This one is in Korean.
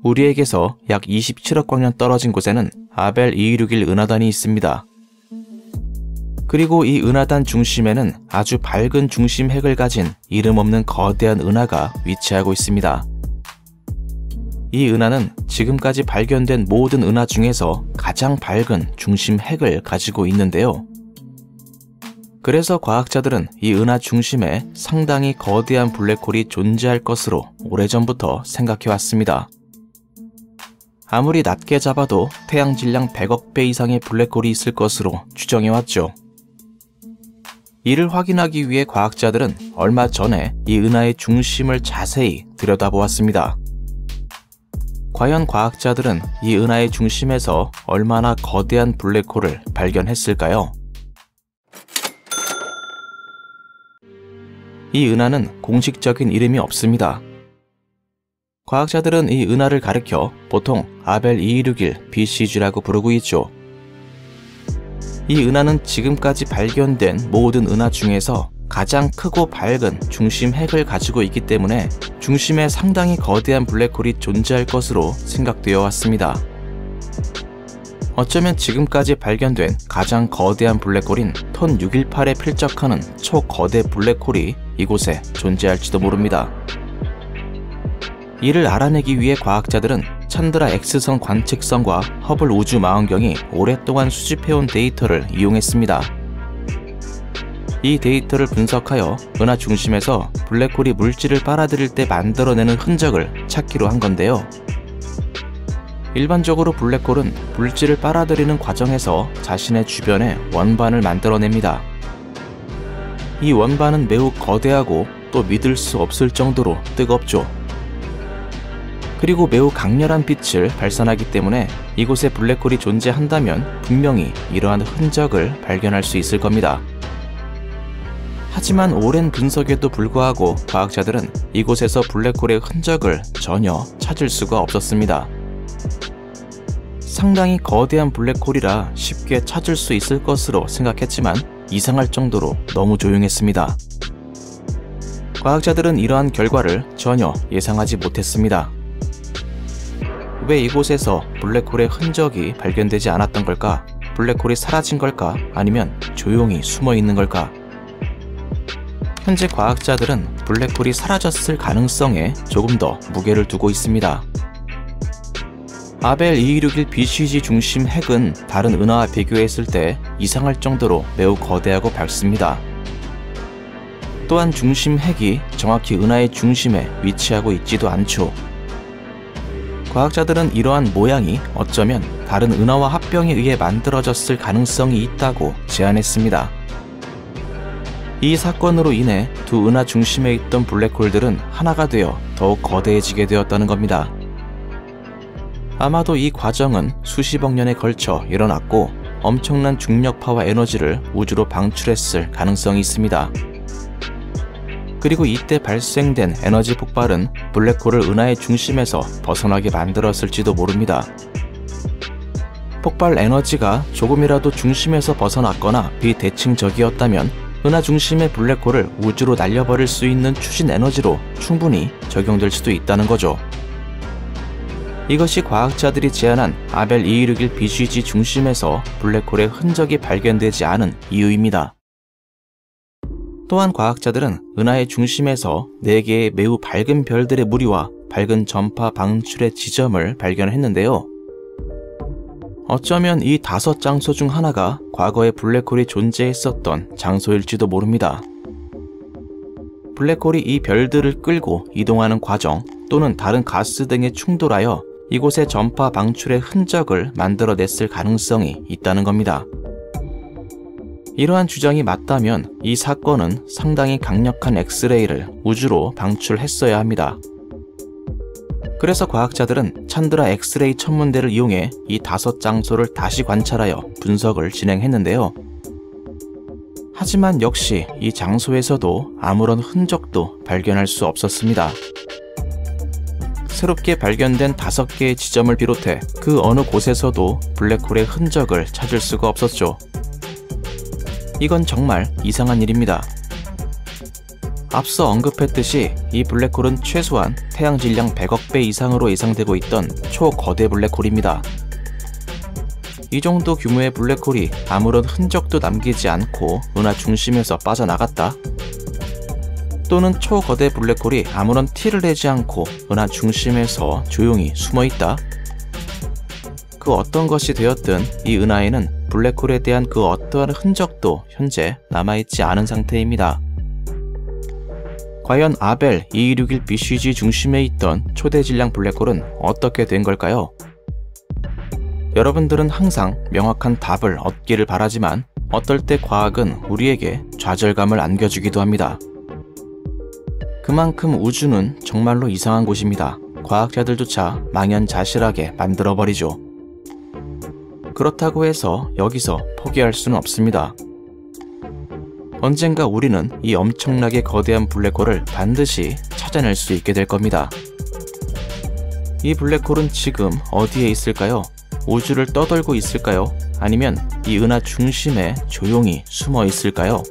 우리에게서 약 27억 광년 떨어진 곳에는 아벨 2261 은하단이 있습니다. 그리고 이 은하단 중심에는 아주 밝은 중심 핵을 가진 이름 없는 거대한 은하가 위치하고 있습니다. 이 은하는 지금까지 발견된 모든 은하 중에서 가장 밝은 중심 핵을 가지고 있는데요. 그래서 과학자들은 이 은하 중심에 상당히 거대한 블랙홀이 존재할 것으로 오래전부터 생각해왔습니다. 아무리 낮게 잡아도 태양 질량 100억 배 이상의 블랙홀이 있을 것으로 추정해왔죠. 이를 확인하기 위해 과학자들은 얼마 전에 이 은하의 중심을 자세히 들여다보았습니다. 과연 과학자들은 이 은하의 중심에서 얼마나 거대한 블랙홀을 발견했을까요? 이 은하는 공식적인 이름이 없습니다. 과학자들은 이 은하를 가리켜 보통 아벨 2261 BCG라고 부르고 있죠. 이 은하는 지금까지 발견된 모든 은하 중에서 가장 크고 밝은 중심 핵을 가지고 있기 때문에 중심에 상당히 거대한 블랙홀이 존재할 것으로 생각되어 왔습니다. 어쩌면 지금까지 발견된 가장 거대한 블랙홀인 톤 618에 필적하는 초거대 블랙홀이 이곳에 존재할지도 모릅니다. 이를 알아내기 위해 과학자들은 찬드라 X선 관측선과 허블 우주망원경이 오랫동안 수집해온 데이터를 이용했습니다. 이 데이터를 분석하여 은하 중심에서 블랙홀이 물질을 빨아들일 때 만들어내는 흔적을 찾기로 한 건데요. 일반적으로 블랙홀은 물질을 빨아들이는 과정에서 자신의 주변에 원반을 만들어냅니다. 이 원반은 매우 거대하고 또 믿을 수 없을 정도로 뜨겁죠. 그리고 매우 강렬한 빛을 발산하기 때문에 이곳에 블랙홀이 존재한다면 분명히 이러한 흔적을 발견할 수 있을 겁니다. 하지만 오랜 분석에도 불구하고 과학자들은 이곳에서 블랙홀의 흔적을 전혀 찾을 수가 없었습니다. 상당히 거대한 블랙홀이라 쉽게 찾을 수 있을 것으로 생각했지만 이상할 정도로 너무 조용했습니다. 과학자들은 이러한 결과를 전혀 예상하지 못했습니다. 왜 이곳에서 블랙홀의 흔적이 발견되지 않았던 걸까? 블랙홀이 사라진 걸까? 아니면 조용히 숨어 있는 걸까? 현재 과학자들은 블랙홀이 사라졌을 가능성에 조금 더 무게를 두고 있습니다. 아벨 2261 BCG 중심 핵은 다른 은하와 비교했을 때 이상할 정도로 매우 거대하고 밝습니다. 또한 중심 핵이 정확히 은하의 중심에 위치하고 있지도 않죠. 과학자들은 이러한 모양이 어쩌면 다른 은하와 합병에 의해 만들어졌을 가능성이 있다고 제안했습니다. 이 사건으로 인해 두 은하 중심에 있던 블랙홀들은 하나가 되어 더욱 거대해지게 되었다는 겁니다. 아마도 이 과정은 수십억 년에 걸쳐 일어났고 엄청난 중력파와 에너지를 우주로 방출했을 가능성이 있습니다. 그리고 이때 발생된 에너지 폭발은 블랙홀을 은하의 중심에서 벗어나게 만들었을지도 모릅니다. 폭발 에너지가 조금이라도 중심에서 벗어났거나 비대칭적이었다면 은하 중심의 블랙홀을 우주로 날려버릴 수 있는 추진 에너지로 충분히 적용될 수도 있다는 거죠. 이것이 과학자들이 제안한 아벨 2261 BCG 중심에서 블랙홀의 흔적이 발견되지 않은 이유입니다. 또한 과학자들은 은하의 중심에서 4개의 매우 밝은 별들의 무리와 밝은 전파 방출의 지점을 발견했는데요. 어쩌면 이 5장소 중 하나가 과거에 블랙홀이 존재했었던 장소일지도 모릅니다. 블랙홀이 이 별들을 끌고 이동하는 과정 또는 다른 가스 등에 충돌하여 이곳의 전파 방출의 흔적을 만들어냈을 가능성이 있다는 겁니다. 이러한 주장이 맞다면 이 사건은 상당히 강력한 엑스레이를 우주로 방출했어야 합니다. 그래서 과학자들은 찬드라 엑스레이 천문대를 이용해 이 5장소를 다시 관찰하여 분석을 진행했는데요. 하지만 역시 이 장소에서도 아무런 흔적도 발견할 수 없었습니다. 새롭게 발견된 5개의 지점을 비롯해 그 어느 곳에서도 블랙홀의 흔적을 찾을 수가 없었죠. 이건 정말 이상한 일입니다. 앞서 언급했듯이 이 블랙홀은 최소한 태양 질량 100억 배 이상으로 예상되고 있던 초거대 블랙홀입니다. 이 정도 규모의 블랙홀이 아무런 흔적도 남기지 않고 은하 중심에서 빠져나갔다? 또는 초거대 블랙홀이 아무런 티를 내지 않고 은하 중심에서 조용히 숨어있다? 그 어떤 것이 되었든 이 은하에는 블랙홀에 대한 그 어떠한 흔적도 현재 남아있지 않은 상태입니다. 과연 아벨 2261 BCG 중심에 있던 초대 질량 블랙홀은 어떻게 된 걸까요? 여러분들은 항상 명확한 답을 얻기를 바라지만 어떨 때 과학은 우리에게 좌절감을 안겨주기도 합니다. 그만큼 우주는 정말로 이상한 곳입니다. 과학자들조차 망연자실하게 만들어버리죠. 그렇다고 해서 여기서 포기할 수는 없습니다. 언젠가 우리는 이 엄청나게 거대한 블랙홀을 반드시 찾아낼 수 있게 될 겁니다. 이 블랙홀은 지금 어디에 있을까요? 우주를 떠돌고 있을까요? 아니면 이 은하 중심에 조용히 숨어 있을까요?